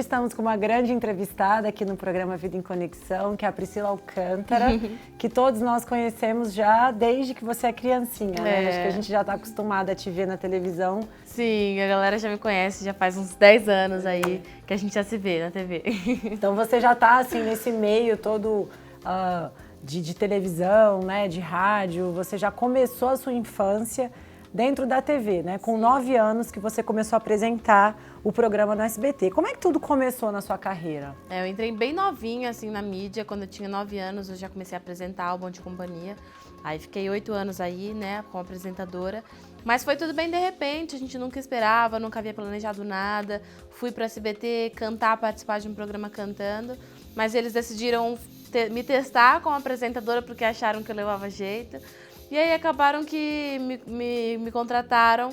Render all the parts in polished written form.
estamos com uma grande entrevistada aqui no programa Vida em Conexão, que é a Priscila Alcântara, que todos nós conhecemos já desde que você é criancinha, né? Acho que a gente já está acostumada a te ver na televisão. Sim, a galera já me conhece, já faz uns 10 anos aí que a gente já se vê na TV. Então você já está assim nesse meio todo de televisão, né, de rádio, você já começou a sua infância dentro da TV, né? Com 9 anos que você começou a apresentar o programa no SBT. Como é que tudo começou na sua carreira? Eu entrei bem novinha, assim, na mídia. Quando eu tinha 9 anos, eu já comecei a apresentar o Bom de Companhia. Aí fiquei 8 anos aí, né, como apresentadora. Mas foi tudo bem de repente, a gente nunca esperava, nunca havia planejado nada. Fui para SBT cantar, participar de um programa cantando. Mas eles decidiram me testar como apresentadora porque acharam que eu levava jeito. E aí acabaram que me contrataram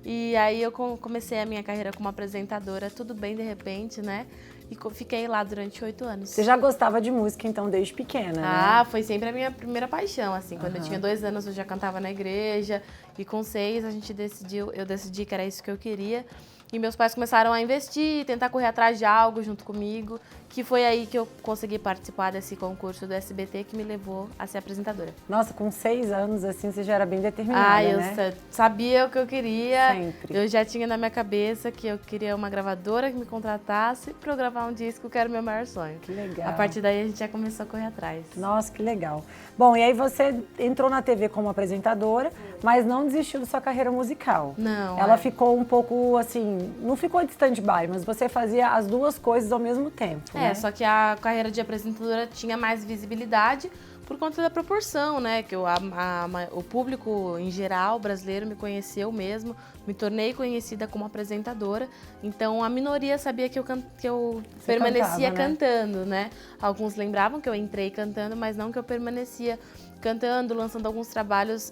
e aí eu comecei a minha carreira como apresentadora, tudo bem de repente, né? E fiquei lá durante 8 anos. Você já gostava de música, então, desde pequena, né? Ah, foi sempre a minha primeira paixão, assim. Quando eu tinha 2 anos, eu já cantava na igreja. E com 6, eu decidi que era isso que eu queria. E meus pais começaram a investir, tentar correr atrás de algo junto comigo, que foi aí que eu consegui participar desse concurso do SBT que me levou a ser apresentadora. Nossa, com 6 anos, assim, você já era bem determinada, eu sabia o que eu queria. Sempre. Eu já tinha na minha cabeça que eu queria uma gravadora que me contratasse para eu gravar um disco, que era o meu maior sonho. Que legal. A partir daí a gente já começou a correr atrás. Nossa, que legal. Bom, e aí você entrou na TV como apresentadora, mas não desistiu da sua carreira musical. Não. Ela ficou um pouco, assim, não ficou de stand-by, mas você fazia as duas coisas ao mesmo tempo, né? Só que a carreira de apresentadora tinha mais visibilidade por conta da proporção, né? Que o público em geral brasileiro me conheceu mesmo, me tornei conhecida como apresentadora. Então a minoria sabia que eu permanecia cantando, né? Alguns lembravam que eu entrei cantando, mas não que eu permanecia cantando, lançando alguns trabalhos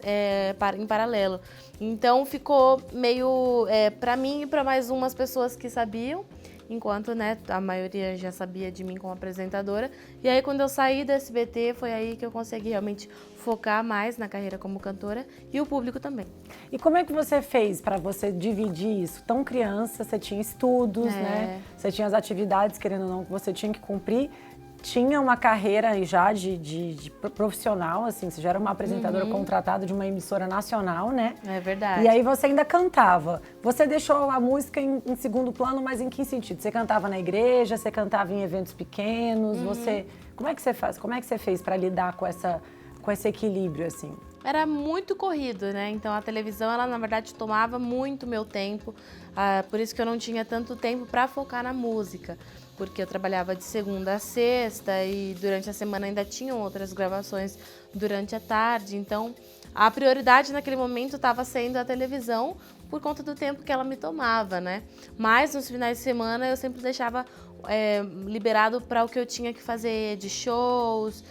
em paralelo. Então ficou meio para mim e para mais umas pessoas que sabiam, enquanto, né, a maioria já sabia de mim como apresentadora. E aí quando eu saí do SBT, foi aí que eu consegui realmente focar mais na carreira como cantora e o público também. E como é que você fez para você dividir isso? Tão criança, você tinha estudos, né? Você tinha as atividades, querendo ou não, que você tinha que cumprir. Tinha uma carreira já de profissional, assim, você já era uma apresentadora contratada de uma emissora nacional, né? É verdade. E aí você ainda cantava. Você deixou a música em segundo plano, mas em que sentido? Você cantava na igreja, você cantava em eventos pequenos, Como é que você faz? Como é que você fez para lidar com esse equilíbrio, assim? Era muito corrido, né? Então a televisão, ela na verdade tomava muito meu tempo, por isso que eu não tinha tanto tempo para focar na música, porque eu trabalhava de segunda a sexta e durante a semana ainda tinham outras gravações durante a tarde, então a prioridade naquele momento estava sendo a televisão por conta do tempo que ela me tomava, né? Mas nos finais de semana eu sempre deixava liberado para o que eu tinha que fazer de shows,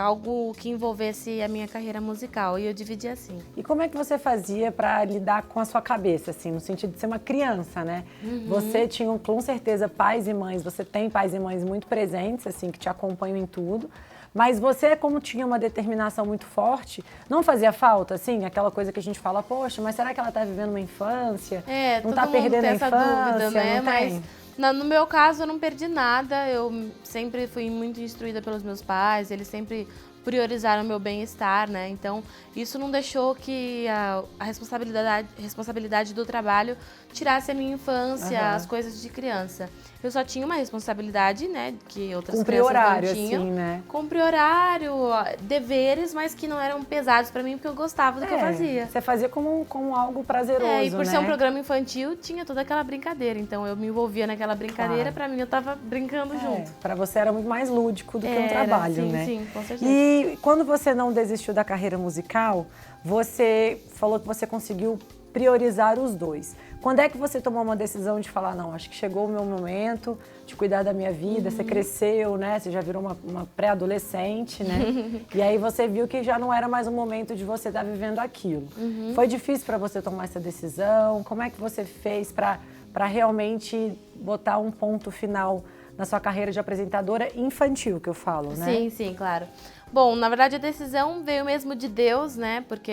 algo que envolvesse a minha carreira musical, e eu dividia assim. E como é que você fazia para lidar com a sua cabeça, assim, no sentido de ser uma criança, né? Você tinha, com certeza, pais e mães, você tem pais e mães muito presentes, assim, que te acompanham em tudo, mas você, como tinha uma determinação muito forte, não fazia falta, assim, aquela coisa que a gente fala, poxa, mas será que ela tá vivendo uma infância? Não tá perdendo a infância? Dúvida, né? Não tem? Mas no meu caso, eu não perdi nada. Eu sempre fui muito instruída pelos meus pais. Eles sempre priorizaram o meu bem-estar, né? Então, isso não deixou que a responsabilidade do trabalho tirasse a minha infância, as coisas de criança. Eu só tinha uma responsabilidade, né, que outras crianças não tinham. Assim, né? Cumprir horário, deveres, mas que não eram pesados pra mim, porque eu gostava do que eu fazia. Você fazia como algo prazeroso, e por né? ser um programa infantil, tinha toda aquela brincadeira. Então, eu me envolvia naquela brincadeira, pra mim, eu tava brincando junto. Pra você era muito mais lúdico do que um trabalho, sim, né? Sim, com certeza. E quando você não desistiu da carreira musical, você falou que você conseguiu priorizar os dois. Quando é que você tomou uma decisão de falar, não, acho que chegou o meu momento de cuidar da minha vida, você cresceu, né? Você já virou uma pré-adolescente, né? E aí você viu que já não era mais o momento de você estar vivendo aquilo. Foi difícil para você tomar essa decisão? Como é que você fez para realmente botar um ponto final na sua carreira de apresentadora infantil, que eu falo, né? Sim, sim, claro. Bom, na verdade a decisão veio mesmo de Deus, né? Porque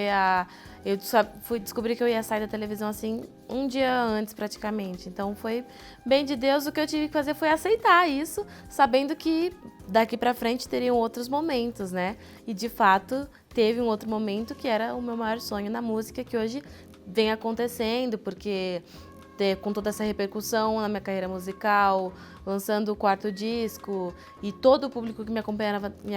eu só fui descobrir que eu ia sair da televisão assim um dia antes praticamente. Então foi bem de Deus. O que eu tive que fazer foi aceitar isso, sabendo que daqui pra frente teriam outros momentos, né? E de fato teve um outro momento que era o meu maior sonho na música, que hoje vem acontecendo, porque com toda essa repercussão na minha carreira musical, lançando o 4º disco, e todo o público que me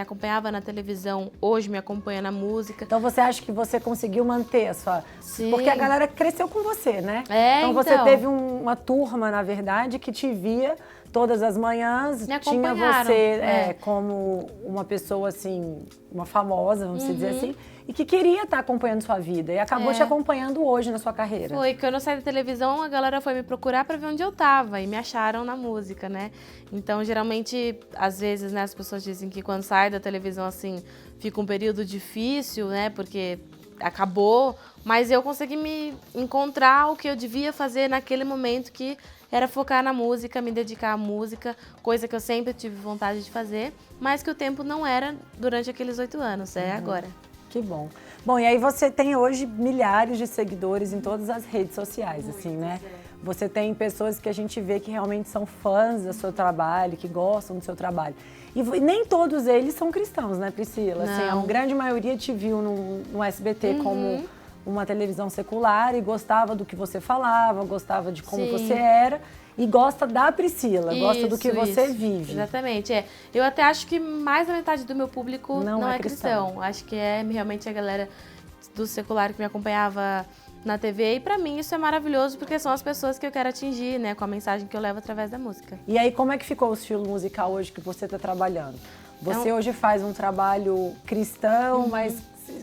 acompanhava na televisão hoje me acompanha na música. Então você acha que você conseguiu manter a sua... Sim. Porque a galera cresceu com você, né? Então você teve uma turma, na verdade, que te via todas as manhãs, tinha você como uma pessoa assim, uma famosa, vamos dizer assim, e que queria estar acompanhando sua vida e acabou te acompanhando hoje na sua carreira. Foi, quando eu saí da televisão, a galera foi me procurar para ver onde eu tava e me acharam na música, né? Então, geralmente, às vezes, né, as pessoas dizem que quando sai da televisão, assim, fica um período difícil, né? Porque acabou, mas eu consegui me encontrar o que eu devia fazer naquele momento, que era focar na música, me dedicar à música, coisa que eu sempre tive vontade de fazer, mas que o tempo não era durante aqueles 8 anos, é agora. Que bom. Bom, e aí você tem hoje milhares de seguidores em todas as redes sociais, assim, né? Você tem pessoas que a gente vê que realmente são fãs do seu trabalho, que gostam do seu trabalho. E nem todos eles são cristãos, né, Priscila? Assim, a grande maioria te viu no SBT como uma televisão secular e gostava do que você falava, gostava de como você era. E gosta da Priscila, gosta do que você vive. Exatamente, Eu até acho que mais da metade do meu público não é cristão. Acho que é realmente a galera do secular que me acompanhava na TV. E pra mim isso é maravilhoso, porque são as pessoas que eu quero atingir, né? Com a mensagem que eu levo através da música. E aí, como é que ficou o estilo musical hoje que você está trabalhando? Você hoje faz um trabalho cristão, mas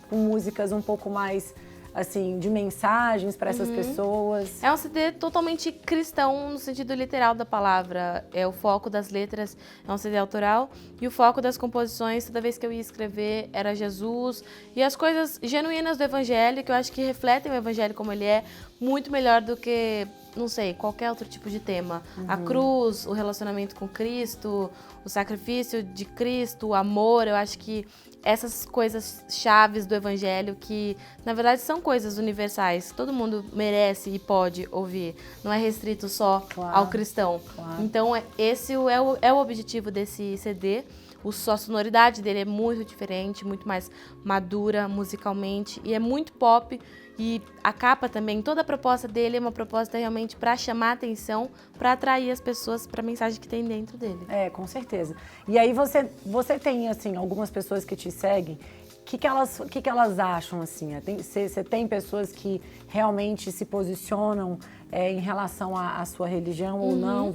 com músicas um pouco mais... assim, de mensagens para essas pessoas. É um CD totalmente cristão no sentido literal da palavra. O foco das letras é um CD autoral e o foco das composições, toda vez que eu ia escrever, era Jesus e as coisas genuínas do Evangelho, que eu acho que refletem o Evangelho como ele é, muito melhor do que, não sei, qualquer outro tipo de tema. A cruz, o relacionamento com Cristo, o sacrifício de Cristo, o amor, eu acho que essas coisas chaves do Evangelho que, na verdade, são coisas universais. Todo mundo merece e pode ouvir. Não é restrito só ao cristão. Então, esse é o objetivo desse CD. A sonoridade dele é muito diferente, muito mais madura musicalmente e é muito pop. E a capa também, toda a proposta dele é uma proposta realmente para chamar a atenção, para atrair as pessoas para a mensagem que tem dentro dele. Com certeza. E aí você tem, assim, algumas pessoas que te seguem, o que elas acham, assim? Você tem pessoas que realmente se posicionam em relação à sua religião ou não?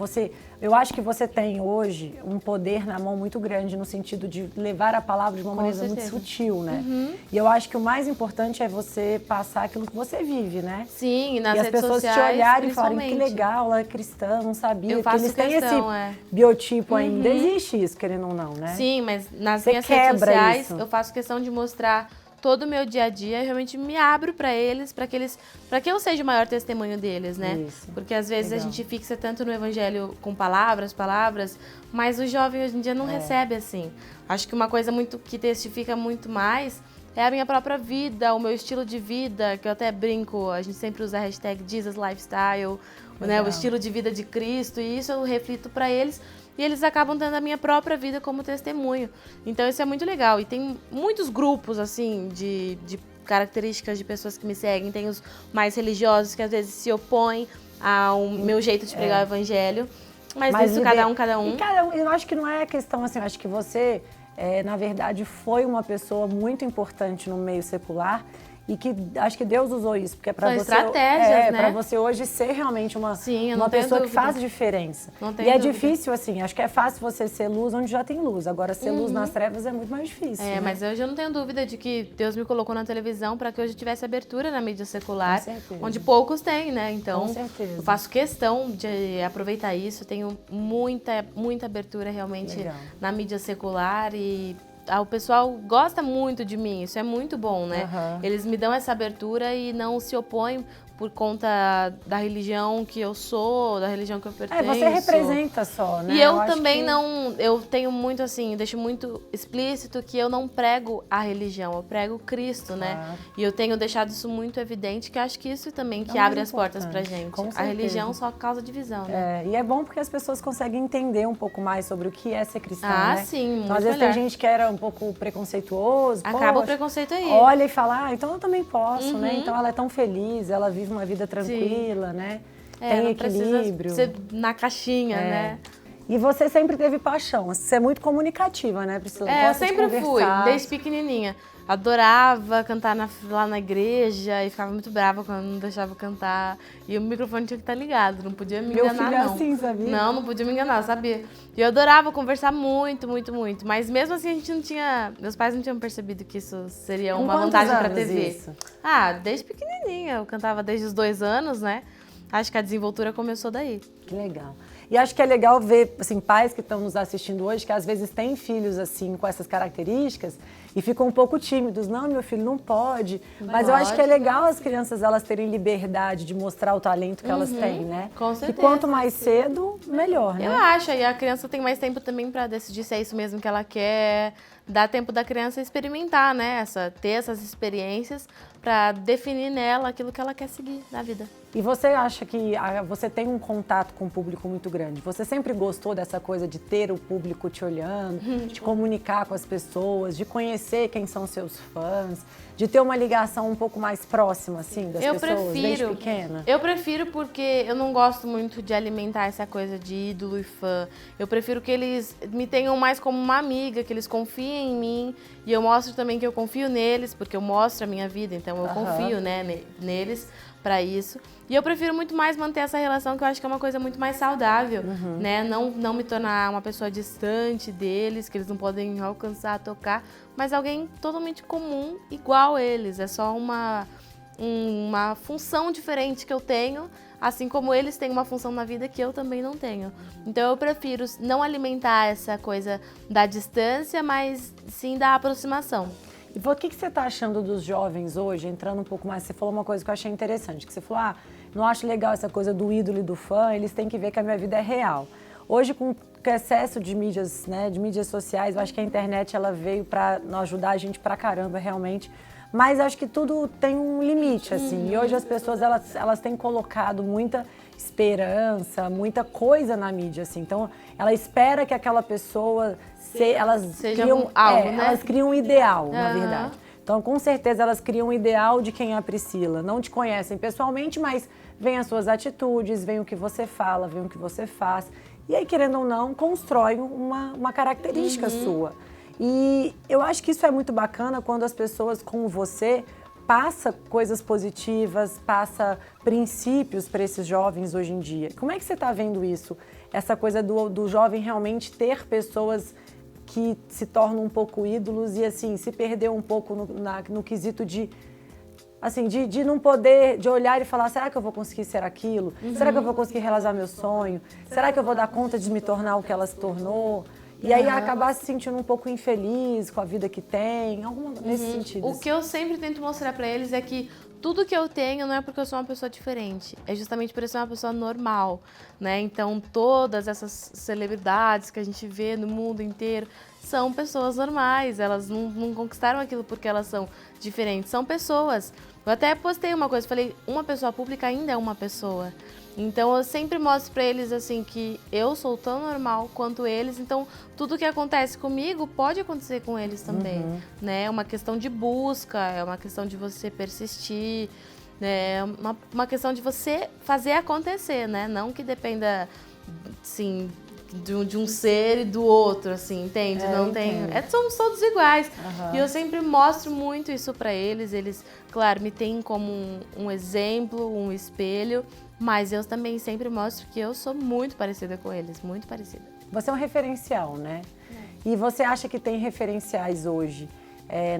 Eu acho que você tem hoje um poder na mão muito grande no sentido de levar a palavra de uma maneira muito sutil, né? E eu acho que o mais importante é você passar aquilo que você vive, né? Sim, e nas redes sociais, e as pessoas te olharem e falarem que legal, ela é cristã, não sabia. Eu faço porque eles têm esse biotipo ainda. Existe isso, querendo ou não, né? Sim, mas nas minhas redes sociais eu faço questão de mostrar todo o meu dia a dia, eu realmente me abro para eles, para que eu seja o maior testemunho deles, né? Isso. Porque às vezes a gente fixa tanto no Evangelho com palavras, mas o jovem hoje em dia não recebe assim. Acho que uma coisa muito que testifica muito mais é a minha própria vida, o meu estilo de vida, que eu até brinco, a gente sempre usa a hashtag Jesus Lifestyle, né? O estilo de vida de Cristo, e isso eu reflito para eles. E eles acabam tendo a minha própria vida como testemunho. Então isso é muito legal. E tem muitos grupos, assim, de características de pessoas que me seguem. Tem os mais religiosos que às vezes se opõem ao meu jeito de pregar o evangelho. Mas isso cada um. E eu acho que não é questão assim, eu acho que você, na verdade, foi uma pessoa muito importante no meio secular. E que acho que Deus usou isso, porque é para você, estratégias, né? Para você hoje ser realmente uma pessoa que faz diferença. E é difícil, assim, acho que é fácil você ser luz onde já tem luz. Agora, ser luz nas trevas é muito mais difícil. Né? Mas hoje eu não tenho dúvida de que Deus me colocou na televisão para que hoje tivesse abertura na mídia secular, onde poucos têm, né? Então, eu faço questão de aproveitar isso. Tenho muita abertura realmente na mídia secular e o pessoal gosta muito de mim, isso é muito bom, né? Eles me dão essa abertura e não se opõem, por conta da religião que eu sou, da religião que eu pertenço. Você representa só, né? E eu também não, eu tenho muito assim, eu deixo muito explícito que eu não prego a religião, eu prego Cristo, né? E eu tenho deixado isso muito evidente, que eu acho que isso também que abre as portas pra gente. A religião só causa divisão, né? E é bom porque as pessoas conseguem entender um pouco mais sobre o que é ser cristão, né? Sim, muito então, às vezes melhor. Tem gente que era um pouco preconceituoso. Acaba o preconceito aí. Olha e fala, então eu também posso, né? Então ela é tão feliz, ela vive uma vida tranquila, né? Tem equilíbrio. Precisa ser na caixinha, né? E você sempre teve paixão, você é muito comunicativa, né, Priscila? Eu sempre fui, desde pequenininha. Adorava cantar lá na igreja e ficava muito brava quando não deixava cantar. E o microfone tinha que estar ligado, não podia me enganar, não. Meu filho é assim, sabia? Não podia me enganar, sabia? E eu adorava conversar muito, muito, muito. Mas mesmo assim a gente não tinha... Meus pais não tinham percebido que isso seria uma vantagem pra TV. Isso? Desde pequenininha. Eu cantava desde os 2 anos, né? Acho que a desenvoltura começou daí. Que legal. E acho que é legal ver, assim, pais que estão nos assistindo hoje, que às vezes têm filhos, assim, com essas características e ficam um pouco tímidos. Não, meu filho não pode. Mas eu acho que é legal as crianças, elas terem liberdade de mostrar o talento que elas têm, né? Com certeza. E quanto mais cedo, melhor, né? Eu acho. E a criança tem mais tempo também para decidir se é isso mesmo que ela quer. Dá tempo da criança experimentar, né? Ter essas experiências para definir nela aquilo que ela quer seguir na vida. E você acha que você tem um contato com o público muito grande? Você sempre gostou dessa coisa de ter o público te olhando, de comunicar com as pessoas, de conhecer quem são seus fãs, de ter uma ligação um pouco mais próxima, assim, das pessoas desde pequena? Eu prefiro porque eu não gosto muito de alimentar essa coisa de ídolo e fã. Eu prefiro que eles me tenham mais como uma amiga, que eles confiem em mim. E eu mostro também que eu confio neles, porque eu mostro a minha vida, então eu confio, né, neles para isso. E eu prefiro muito mais manter essa relação, que eu acho que é uma coisa muito mais saudável, né? Não me tornar uma pessoa distante deles, que eles não podem alcançar, tocar, mas alguém totalmente comum, igual eles. É só uma função diferente que eu tenho, assim como eles têm uma função na vida que eu também não tenho. Então eu prefiro não alimentar essa coisa da distância, mas sim da aproximação. E o que você está achando dos jovens hoje, entrando um pouco mais? Você falou uma coisa que eu achei interessante, que você falou, não acho legal essa coisa do ídolo e do fã, eles têm que ver que a minha vida é real. Hoje, com o excesso de mídias, né, de mídias sociais, eu acho que a internet ela veio para ajudar a gente pra caramba, realmente. Mas acho que tudo tem um limite, assim. E hoje as pessoas, elas têm colocado muita esperança, muita coisa na mídia, assim. Então, ela espera que aquela pessoa... Elas criam algo, né? Elas criam um ideal, na verdade. Então, com certeza, elas criam um ideal de quem é a Priscila. Não te conhecem pessoalmente, mas veem as suas atitudes, veem o que você fala, veem o que você faz. E aí, querendo ou não, constroem uma característica sua. E eu acho que isso é muito bacana quando as pessoas, como você, passa coisas positivas, passa princípios para esses jovens hoje em dia. Como é que você está vendo isso? Essa coisa do jovem realmente ter pessoas que se tornam um pouco ídolos e, assim, se perder um pouco no quesito de, assim, de não poder, de olhar e falar, será que eu vou conseguir ser aquilo? Será que eu vou conseguir realizar meu sonho? Será que eu vou dar conta de me tornar o que ela se tornou? E aí acabar se sentindo um pouco infeliz com a vida que tem, nesse sentido. O que eu sempre tento mostrar pra eles é que tudo que eu tenho não é porque eu sou uma pessoa diferente, é justamente por eu ser uma pessoa normal, né? Então todas essas celebridades que a gente vê no mundo inteiro são pessoas normais, elas não conquistaram aquilo porque elas são diferentes, são pessoas. Eu até postei uma coisa, falei, uma pessoa pública ainda é uma pessoa. Então eu sempre mostro pra eles assim que eu sou tão normal quanto eles, então tudo que acontece comigo pode acontecer com eles também, né? É uma questão de busca, é uma questão de você persistir, né? Uma questão de você fazer acontecer, né? Não que dependa, assim, de um ser e do outro, assim, entende? Não tem. Somos todos iguais. E eu sempre mostro muito isso pra eles. Eles, claro, me têm como um exemplo, um espelho. Mas eu também sempre mostro que eu sou muito parecida com eles, muito parecida. Você é um referencial, né? E você acha que tem referenciais hoje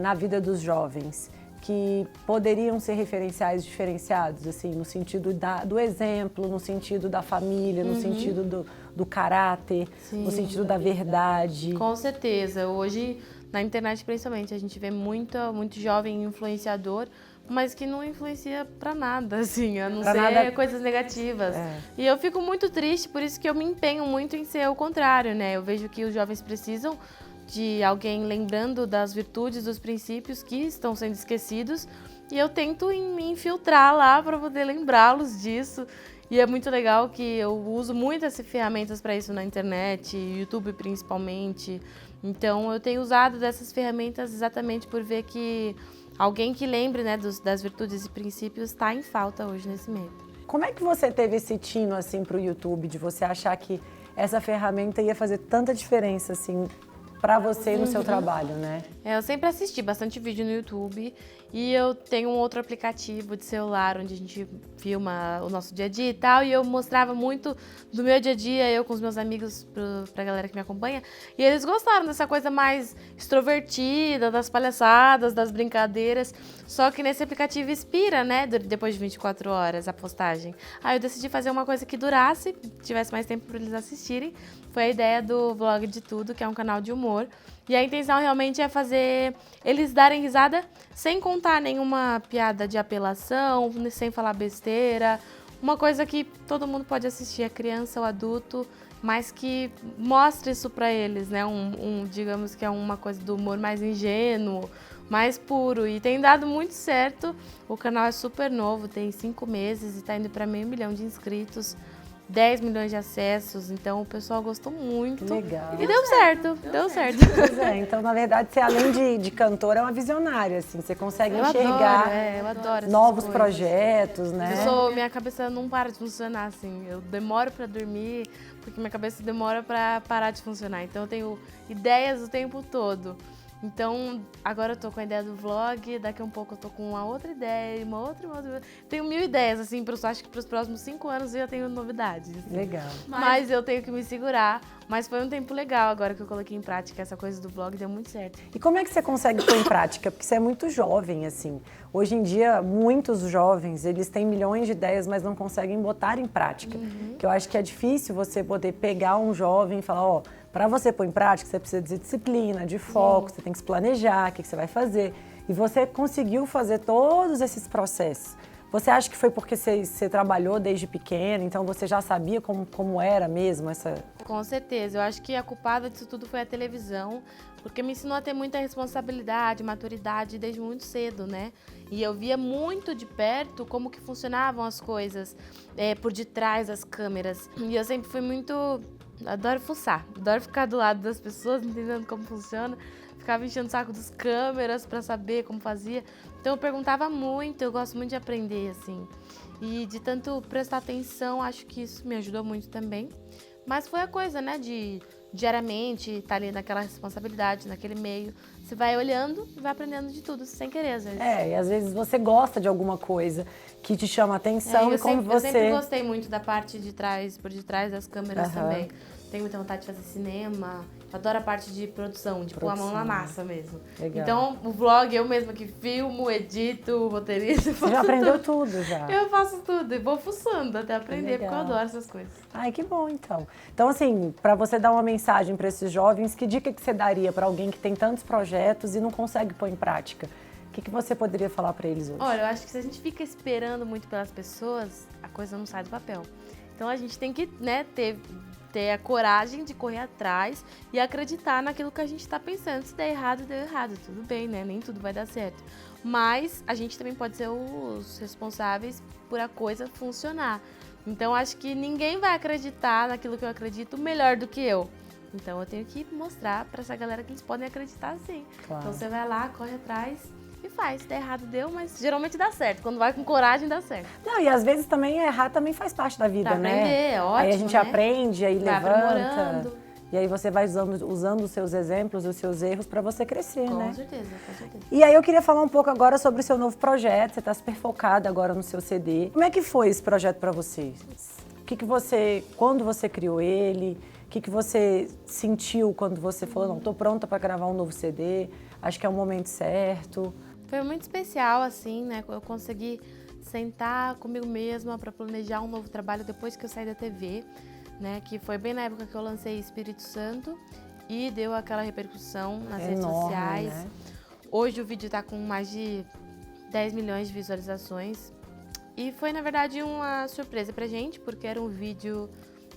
na vida dos jovens que poderiam ser referenciais diferenciados, assim, no sentido do exemplo, no sentido da família, no sentido do caráter, no sentido da verdade? Com certeza. Hoje, na internet principalmente, a gente vê muito jovem influenciador, mas que não influencia pra nada, assim, a não Pra ser nada. coisas negativas. E eu fico muito triste, por isso que eu me empenho muito em ser o contrário, né? Eu vejo que os jovens precisam de alguém lembrando das virtudes, dos princípios que estão sendo esquecidos, e eu tento me infiltrar lá para poder lembrá-los disso. E é muito legal que eu uso muitas ferramentas para isso na internet, YouTube principalmente. Então eu tenho usado dessas ferramentas exatamente por ver que alguém que lembre, né, das virtudes e princípios está em falta hoje nesse meio. Como é que você teve esse tino assim pro YouTube, de você achar que essa ferramenta ia fazer tanta diferença assim para você e no seu trabalho, né? Eu sempre assisti bastante vídeo no YouTube e eu tenho um outro aplicativo de celular onde a gente filma o nosso dia a dia e tal, e eu mostrava muito do meu dia a dia, eu com os meus amigos, pra galera que me acompanha, e eles gostaram dessa coisa mais extrovertida, das palhaçadas, das brincadeiras, só que nesse aplicativo expira, né, depois de 24 horas a postagem. Aí eu decidi fazer uma coisa que durasse, tivesse mais tempo para eles assistirem. Foi a ideia do Vlog de Tudo, que é um canal de humor. E a intenção realmente é fazer eles darem risada sem contar nenhuma piada de apelação, sem falar besteira. Uma coisa que todo mundo pode assistir, a criança ou adulto, mas que mostre isso pra eles, né? Digamos que é uma coisa do humor mais ingênuo, mais puro. E tem dado muito certo. O canal é super novo, tem 5 meses e tá indo pra 500 mil de inscritos. 10 milhões de acessos, então o pessoal gostou muito. Legal. E deu certo, deu certo. Pois é, então na verdade você além de cantora é uma visionária, assim, você consegue enxergar Eu adoro essas novos coisas. projetos, né? Minha cabeça não para de funcionar, assim, eu demoro pra dormir, porque minha cabeça demora pra parar de funcionar, então eu tenho ideias o tempo todo. Então, agora eu tô com a ideia do vlog, daqui a um pouco eu tô com uma outra ideia, uma outra. Tenho 1000 ideias, assim, acho que pros próximos 5 anos eu já tenho novidades. Assim. Legal. Mas eu tenho que me segurar. Mas foi um tempo legal agora que eu coloquei em prática essa coisa do vlog, deu muito certo. E como é que você consegue pôr em prática? Porque você é muito jovem, assim. Hoje em dia, muitos jovens, eles têm milhões de ideias, mas não conseguem botar em prática. Que eu acho que é difícil você poder pegar um jovem e falar, ó, para você pôr em prática, você precisa de disciplina, de foco, você tem que se planejar, o que você vai fazer. E você conseguiu fazer todos esses processos. Você acha que foi porque você trabalhou desde pequena, então você já sabia como era mesmo essa... Com certeza. Eu acho que a culpada disso tudo foi a televisão, porque me ensinou a ter muita responsabilidade, maturidade desde muito cedo, né? E eu via muito de perto como que funcionavam as coisas por detrás das câmeras. E eu sempre fui muito... Adoro fuçar, adoro ficar do lado das pessoas, entendendo como funciona. Ficava enchendo o saco das câmeras pra saber como fazia. Então eu perguntava muito, eu gosto muito de aprender, assim. E de tanto prestar atenção, acho que isso me ajudou muito também. Mas foi a coisa, né, de diariamente estar ali naquela responsabilidade, naquele meio. Você vai olhando e vai aprendendo de tudo, sem querer, às vezes. E às vezes você gosta de alguma coisa que te chama a atenção e como Eu sempre gostei muito da parte de trás, por detrás das câmeras também. Tenho muita vontade de fazer cinema, adoro a parte de produção, de pôr a mão na massa mesmo. Legal. Então, o vlog, eu mesma que filmo, edito, roteirizo, Você já aprendeu tudo já? Eu faço tudo e vou fuçando até aprender, porque eu adoro essas coisas. Ai, que bom, então. Então, assim, para você dar uma mensagem para esses jovens, que dica que você daria para alguém que tem tantos projetos e não consegue pôr em prática? O que você poderia falar para eles hoje? Olha, eu acho que se a gente fica esperando muito pelas pessoas, a coisa não sai do papel. Então, a gente tem que, né, ter a coragem de correr atrás e acreditar naquilo que a gente está pensando. Se der errado, deu errado. Tudo bem, né? Nem tudo vai dar certo. Mas a gente também pode ser os responsáveis por a coisa funcionar. Então, acho que ninguém vai acreditar naquilo que eu acredito melhor do que eu. Então, eu tenho que mostrar para essa galera que eles podem acreditar sim. Claro. Então, você vai lá, corre atrás e faz. Se der errado, deu, mas geralmente dá certo. Quando vai com coragem, dá certo. Não, e às vezes também errar também faz parte da vida, Pra né? aprender, é ótimo, aí a gente né? aprende, aí Vai levanta. aprimorando. E aí você vai usando os seus exemplos, os seus erros para você crescer, né? Com certeza, com certeza. E aí eu queria falar um pouco agora sobre o seu novo projeto. Você está super focada agora no seu CD. Como é que foi esse projeto para você? Quando você criou ele? O que você sentiu quando você falou, não, tô pronta para gravar um novo CD, acho que é o momento certo? Foi muito especial, assim, né? Eu consegui sentar comigo mesma para planejar um novo trabalho depois que eu saí da TV, né? Que foi bem na época que eu lancei Espírito Santo e deu aquela repercussão nas redes sociais. Né? Hoje o vídeo tá com mais de 10 milhões de visualizações. E foi, na verdade, uma surpresa pra gente, porque era um vídeo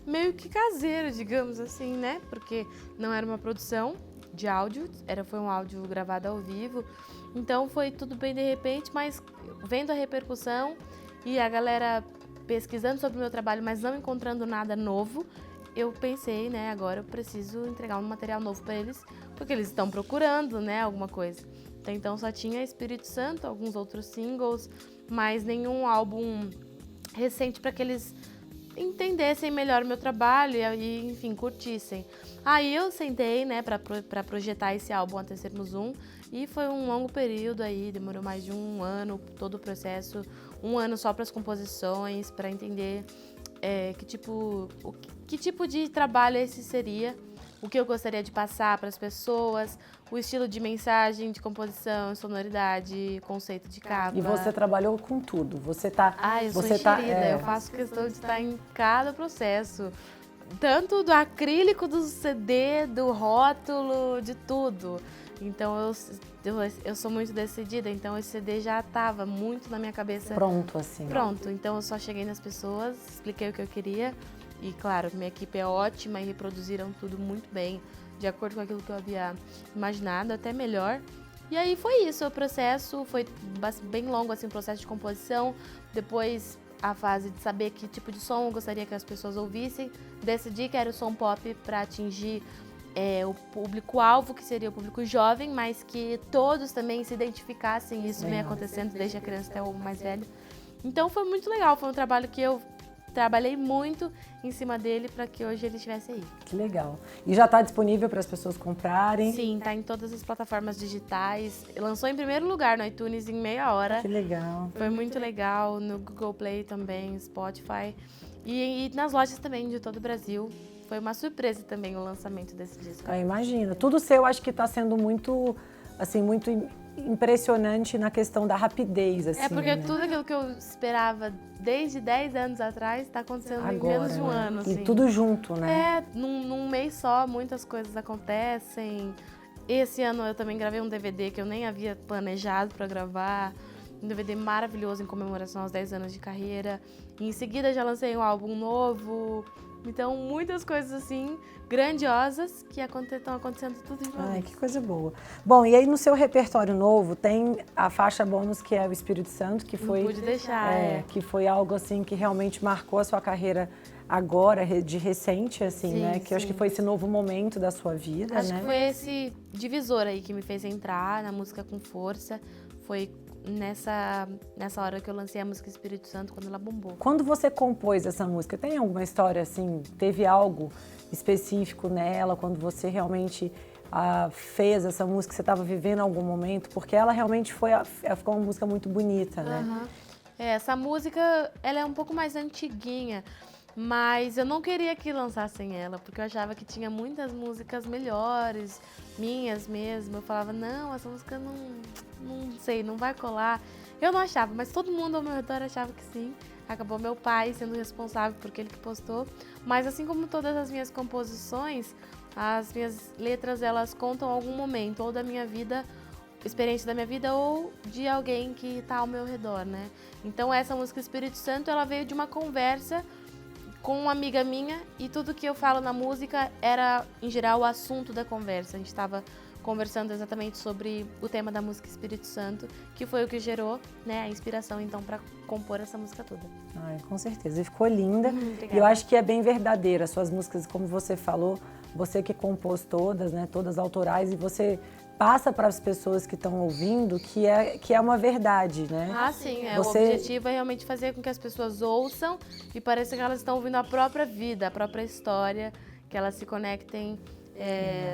meio que caseiro, digamos assim, né? Porque não era uma produção de áudio, foi um áudio gravado ao vivo. Então foi tudo bem de repente, mas vendo a repercussão e a galera pesquisando sobre o meu trabalho, mas não encontrando nada novo, eu pensei, né, agora eu preciso entregar um material novo para eles, porque eles estão procurando, né, alguma coisa. Até então só tinha Espírito Santo, alguns outros singles, mas nenhum álbum recente para que eles entendessem melhor o meu trabalho e, enfim, curtissem. Aí eu sentei, né, para projetar esse álbum até sermos um, e foi um longo período aí, demorou mais de um ano, todo o processo, um ano só para as composições, para entender que tipo de trabalho esse seria, o que eu gostaria de passar para as pessoas, o estilo de mensagem, de composição, sonoridade, conceito de capa. E você trabalhou com tudo. Você tá. Eu sou enxerida, eu faço questão de estar em cada processo. Tanto do acrílico, do CD, do rótulo, de tudo. Então eu sou muito decidida, então esse CD já estava muito na minha cabeça. Pronto, assim. Pronto, então eu só cheguei nas pessoas, expliquei o que eu queria. E claro, minha equipe é ótima e reproduziram tudo muito bem, de acordo com aquilo que eu havia imaginado, até melhor. E aí foi isso, o processo foi bem longo, assim, o processo de composição. Depois a fase de saber que tipo de som eu gostaria que as pessoas ouvissem. Decidi que era o som pop para atingir o público-alvo, que seria o público jovem, mas que todos também se identificassem. Isso vem acontecendo desde a criança até o mais velho. Então foi muito legal, foi um trabalho que eu trabalhei muito em cima dele para que hoje ele estivesse aí. Que legal. E já está disponível para as pessoas comprarem? Sim, está em todas as plataformas digitais. Lançou em primeiro lugar no iTunes em meia hora. Que legal. Foi muito legal, no Google Play também, Spotify. E nas lojas também de todo o Brasil. Foi uma surpresa também o lançamento desse disco. Imagina. Tudo seu acho que está sendo muito, assim, muito impressionante na questão da rapidez, assim, porque né? tudo aquilo que eu esperava desde 10 anos atrás está acontecendo agora, em menos de um ano. Assim. E tudo junto, né? Num mês só, muitas coisas acontecem. Esse ano eu também gravei um DVD que eu nem havia planejado para gravar. Um DVD maravilhoso em comemoração aos 10 anos de carreira. E em seguida já lancei um álbum novo. Então, muitas coisas assim, grandiosas, que estão acontecendo tudo de uma vez. Que coisa boa. Bom, e aí no seu repertório novo tem a faixa bônus que é o Espírito Santo, que foi... Não pude deixar, que foi algo assim que realmente marcou a sua carreira agora, de recente, assim, sim, né? Que eu acho que foi esse novo momento da sua vida, acho né? que foi esse divisor aí que me fez entrar na música com força. Foi nessa hora que eu lancei a música Espírito Santo, quando ela bombou. Quando você compôs essa música, tem alguma história assim, teve algo específico nela, quando você realmente fez essa música, você estava vivendo algum momento? Porque ela realmente ficou uma música muito bonita, né? Uhum. Essa música, ela é um pouco mais antiguinha, mas eu não queria que lançassem ela, porque eu achava que tinha muitas músicas melhores, minhas mesmo. Eu falava, não, essa música não sei, não vai colar. Eu não achava, mas todo mundo ao meu redor achava que sim. Acabou meu pai sendo responsável porque ele que postou. Mas assim como todas as minhas composições, as minhas letras, elas contam algum momento, ou da minha vida, experiência da minha vida, ou de alguém que está ao meu redor, né? Então essa música Espírito Santo, ela veio de uma conversa com uma amiga minha, e tudo que eu falo na música era, em geral, o assunto da conversa. A gente estava conversando exatamente sobre o tema da música Espírito Santo, que foi o que gerou, né, a inspiração, então, para compor essa música toda. Com certeza. E ficou linda. Obrigada. E eu acho que é bem verdadeira. Suas músicas, como você falou, você que compôs todas, né, todas autorais, e você passa para as pessoas que estão ouvindo que é uma verdade, né? Sim. O objetivo é realmente fazer com que as pessoas ouçam e pareça que elas estão ouvindo a própria vida, a própria história, que elas se conectem,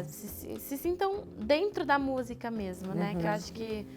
se sintam dentro da música mesmo, né? Que eu acho que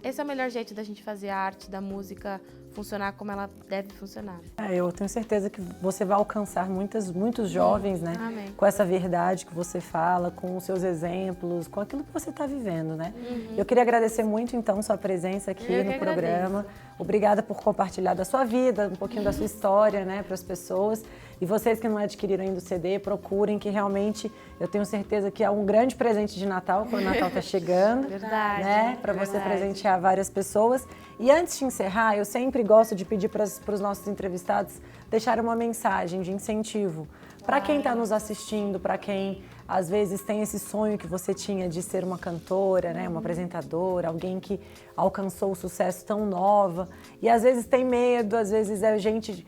esse é o melhor jeito da gente fazer a arte da música funcionar como ela deve funcionar. Eu tenho certeza que você vai alcançar muitos jovens, né? Amém. Com essa verdade que você fala, com os seus exemplos, com aquilo que você está vivendo, né? Eu queria agradecer muito, então, sua presença aqui no programa. Obrigada por compartilhar da sua vida, um pouquinho da sua história, né, para as pessoas. E vocês que não adquiriram ainda o CD, procurem, que realmente eu tenho certeza que é um grande presente de Natal, quando o Natal está chegando. Verdade. Né? Para você presentear várias pessoas. E antes de encerrar, eu sempre gosto de pedir para os nossos entrevistados deixarem uma mensagem de incentivo para quem está nos assistindo, para quem às vezes tem esse sonho que você tinha de ser uma cantora, né? Uma apresentadora, alguém que alcançou o sucesso tão nova e às vezes tem medo, às vezes é gente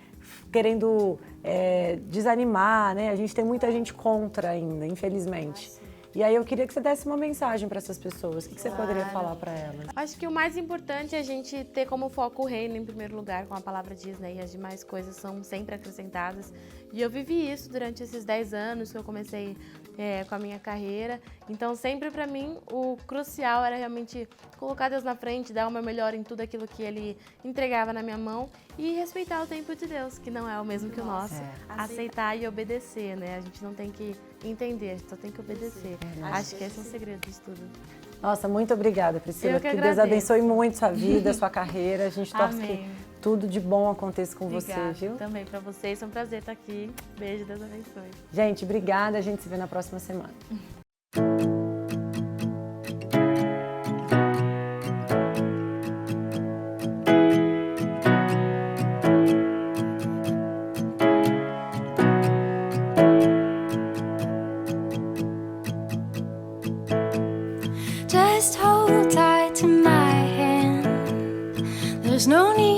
querendo desanimar, né? A gente tem muita gente contra ainda, infelizmente. E aí eu queria que você desse uma mensagem para essas pessoas. O que você poderia falar para elas? Acho que o mais importante é a gente ter como foco o reino em primeiro lugar, como a palavra diz, né? E as demais coisas são sempre acrescentadas. E eu vivi isso durante esses 10 anos que eu comecei com a minha carreira. Então, sempre para mim, o crucial era realmente colocar Deus na frente, dar o meu melhor em tudo aquilo que Ele entregava na minha mão e respeitar o tempo de Deus, que não é o mesmo que o nosso. Aceitar e obedecer, né? A gente não tem que entender, a gente só tem que obedecer. Acho que esse é o segredo de tudo. Nossa, muito obrigada, Priscila. Eu que Deus agradeço. abençoe muito sua vida, sua carreira. A gente torce Amém. que tudo de bom aconteça com Obrigada. você, viu? Também para vocês, é um prazer estar aqui. Beijo, Deus abençoe. Gente, obrigada. A gente se vê na próxima semana. Just hold tight to my hand. There's no need